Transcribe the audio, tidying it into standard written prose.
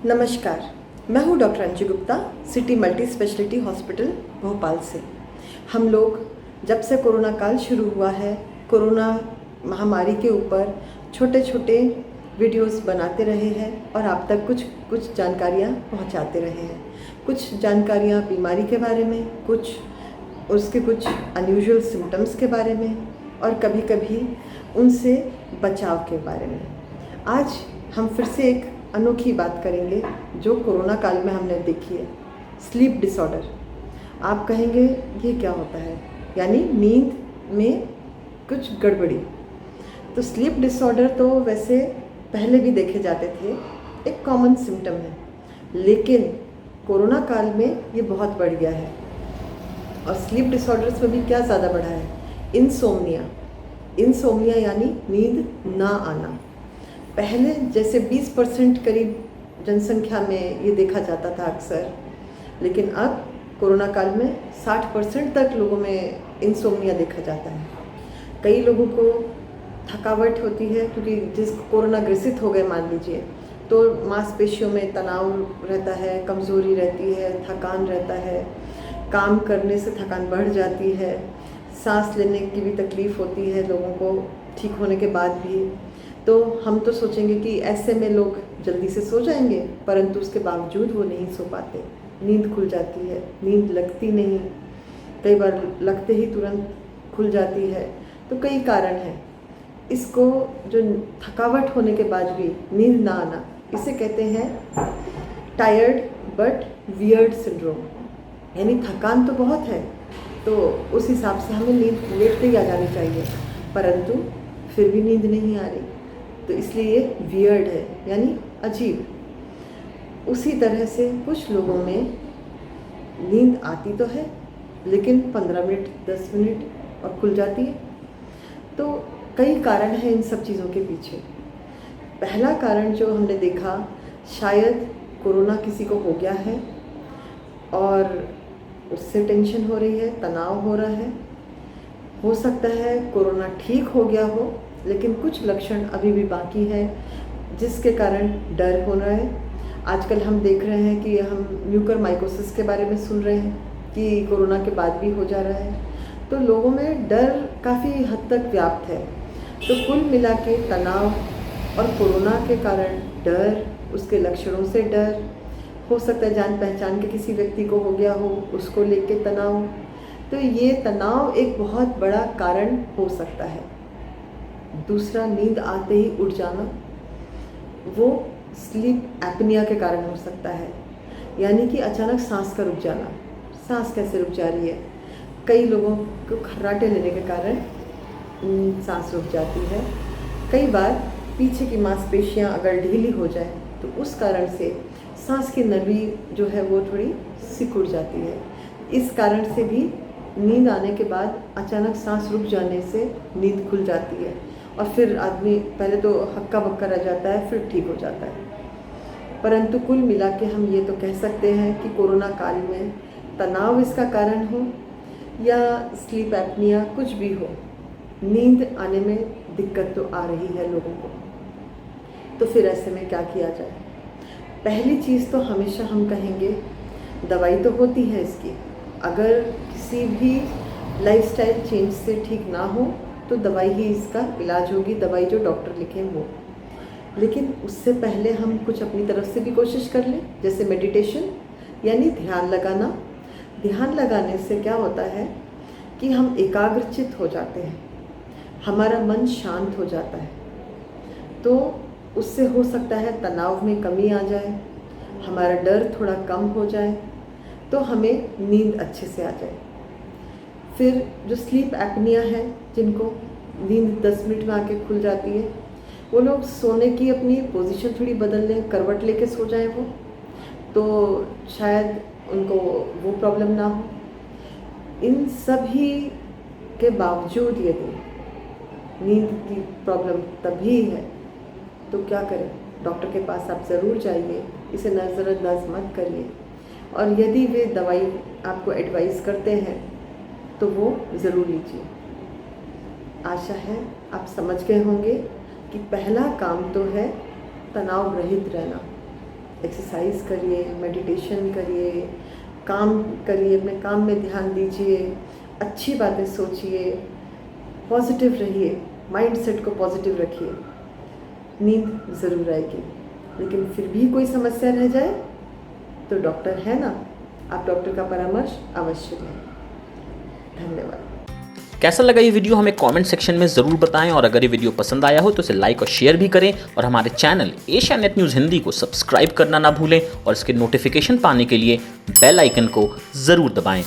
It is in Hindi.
नमस्कार, मैं हूँ doctor Anju Gupta, city multi speciality hospital Bhopal से। हम लोग जब से कोरोना काल शुरू हुआ है, कोरोना महामारी के ऊपर छोटे छोटे वीडियोस बनाते रहे हैं और आप तक कुछ जानकारियाँ पहुँचाते रहे हैं। कुछ जानकारियाँ बीमारी के बारे में, कुछ अनयूजुअल सिम्टम्स के बारे में और कभी कभी उनसे बचाव के बारे में। आज हम फिर से एक अनोखी बात करेंगे जो कोरोना काल में हमने देखी है, स्लीप डिसऑर्डर। आप कहेंगे ये क्या होता है, यानी नींद में कुछ गड़बड़ी। तो स्लीप डिसऑर्डर तो वैसे पहले भी देखे जाते थे, एक कॉमन सिम्टम है, लेकिन कोरोना काल में ये बहुत बढ़ गया है। और स्लीप डिसऑर्डर्स में भी क्या ज़्यादा बढ़ा है, इंसोम्निया यानी नींद ना आना। पहले जैसे 20% करीब जनसंख्या में ये देखा जाता था अक्सर, लेकिन अब कोरोना काल में 60% तक लोगों में इंसोम्निया देखा जाता है। कई लोगों को थकावट होती है, क्योंकि जिसको कोरोना ग्रसित हो गए मान लीजिए, तो मांसपेशियों में तनाव रहता है, कमज़ोरी रहती है, थकान रहता है, काम करने से थकान बढ़ जाती है, सांस लेने की भी तकलीफ़ होती है लोगों को ठीक होने के बाद भी। तो हम तो सोचेंगे कि ऐसे में लोग जल्दी से सो जाएंगे, परंतु उसके बावजूद वो नहीं सो पाते। नींद खुल जाती है, नींद लगती नहीं, कई बार लगते ही तुरंत खुल जाती है। तो कई कारण हैं। इसको जो थकावट होने के बाद भी नींद ना आना, इसे कहते हैं टायर्ड बट वियर्ड सिंड्रोम। यानी थकान तो बहुत है, तो उस हिसाब से हमें नींद लेटते ही आ जानी चाहिए, परंतु फिर भी नींद नहीं आ रही, तो इसलिए ये वियर्ड है, यानी अजीब। उसी तरह से कुछ लोगों में नींद आती तो है, लेकिन 15 मिनट 10 मिनट और खुल जाती है। तो कई कारण हैं इन सब चीज़ों के पीछे। पहला कारण जो हमने देखा, शायद कोरोना किसी को हो गया है और उससे टेंशन हो रही है, तनाव हो रहा है। हो सकता है कोरोना ठीक हो गया हो, लेकिन कुछ लक्षण अभी भी बाकी हैं, जिसके कारण डर हो रहा है। आजकल हम देख रहे हैं कि हम म्यूकरमाइकोसिस के बारे में सुन रहे हैं कि कोरोना के बाद भी हो जा रहा है। तो लोगों में डर काफ़ी हद तक व्याप्त है। तो कुल मिला के तनाव और कोरोना के कारण डर, उसके लक्षणों से डर, हो सकता है जान पहचान के किसी व्यक्ति को हो गया हो, उसको लेके तनाव। तो ये तनाव एक बहुत बड़ा कारण हो सकता है। दूसरा, नींद आते ही उठ जाना, वो स्लीप एपनिया के कारण हो सकता है, यानी कि अचानक सांस का रुक जाना। सांस कैसे रुक जा रही है? कई लोगों को खर्राटे लेने के कारण सांस रुक जाती है। कई बार पीछे की मांसपेशियां अगर ढीली हो जाए तो उस कारण से सांस की नली जो है वो थोड़ी सिकुड़ जाती है। इस कारण से भी नींद आने के बाद अचानक सांस रुक जाने से नींद खुल जाती है और फिर आदमी पहले तो हक्का बक्का रह जाता है, फिर ठीक हो जाता है। परंतु कुल मिला के हम ये तो कह सकते हैं कि कोरोना काल में तनाव इसका कारण हो या स्लीप एपनिया, कुछ भी हो, नींद आने में दिक्कत तो आ रही है लोगों को। तो फिर ऐसे में क्या किया जाए? पहली चीज़ तो हमेशा हम कहेंगे, दवाई तो होती है इसकी। अगर किसी भी लाइफस्टाइल चेंज से ठीक ना हो तो दवाई ही इसका इलाज होगी, दवाई जो डॉक्टर लिखें वो। लेकिन उससे पहले हम कुछ अपनी तरफ से भी कोशिश कर लें, जैसे मेडिटेशन यानी ध्यान लगाना। ध्यान लगाने से क्या होता है कि हम एकाग्रचित हो जाते हैं, हमारा मन शांत हो जाता है। तो उससे हो सकता है तनाव में कमी आ जाए, हमारा डर थोड़ा कम हो जाए, तो हमें नींद अच्छे से आ जाए। फिर जो स्लीप एपनिया है, जिनको नींद 10 मिनट में आके खुल जाती है, वो लोग सोने की अपनी पोजीशन थोड़ी बदल लें, करवट लेके सो जाएं वो, तो शायद उनको वो प्रॉब्लम ना हो। इन सभी के बावजूद यदि नींद की प्रॉब्लम तभी है तो क्या करें? डॉक्टर के पास आप ज़रूर जाइए, इसे नज़रअंदाज मत करिए। और यदि वे दवाई आपको एडवाइस करते हैं तो वो ज़रूर लीजिए। आशा है आप समझ गए होंगे कि पहला काम तो है तनाव रहित रहना। एक्सरसाइज करिए, मेडिटेशन करिए, काम करिए, अपने काम में ध्यान दीजिए, अच्छी बातें सोचिए, पॉजिटिव रहिए, माइंड सेट को पॉजिटिव रखिए। नींद ज़रूर आएगी, लेकिन फिर भी कोई समस्या रह जाए तो डॉक्टर है ना, आप डॉक्टर का परामर्श अवश्य लें। धन्यवाद। कैसा लगा ये वीडियो हमें कमेंट सेक्शन में ज़रूर बताएं, और अगर ये वीडियो पसंद आया हो तो इसे लाइक और शेयर भी करें, और हमारे चैनल एशियानेट न्यूज़ हिंदी को सब्सक्राइब करना ना भूलें, और इसके नोटिफिकेशन पाने के लिए बेल आइकन को ज़रूर दबाएं।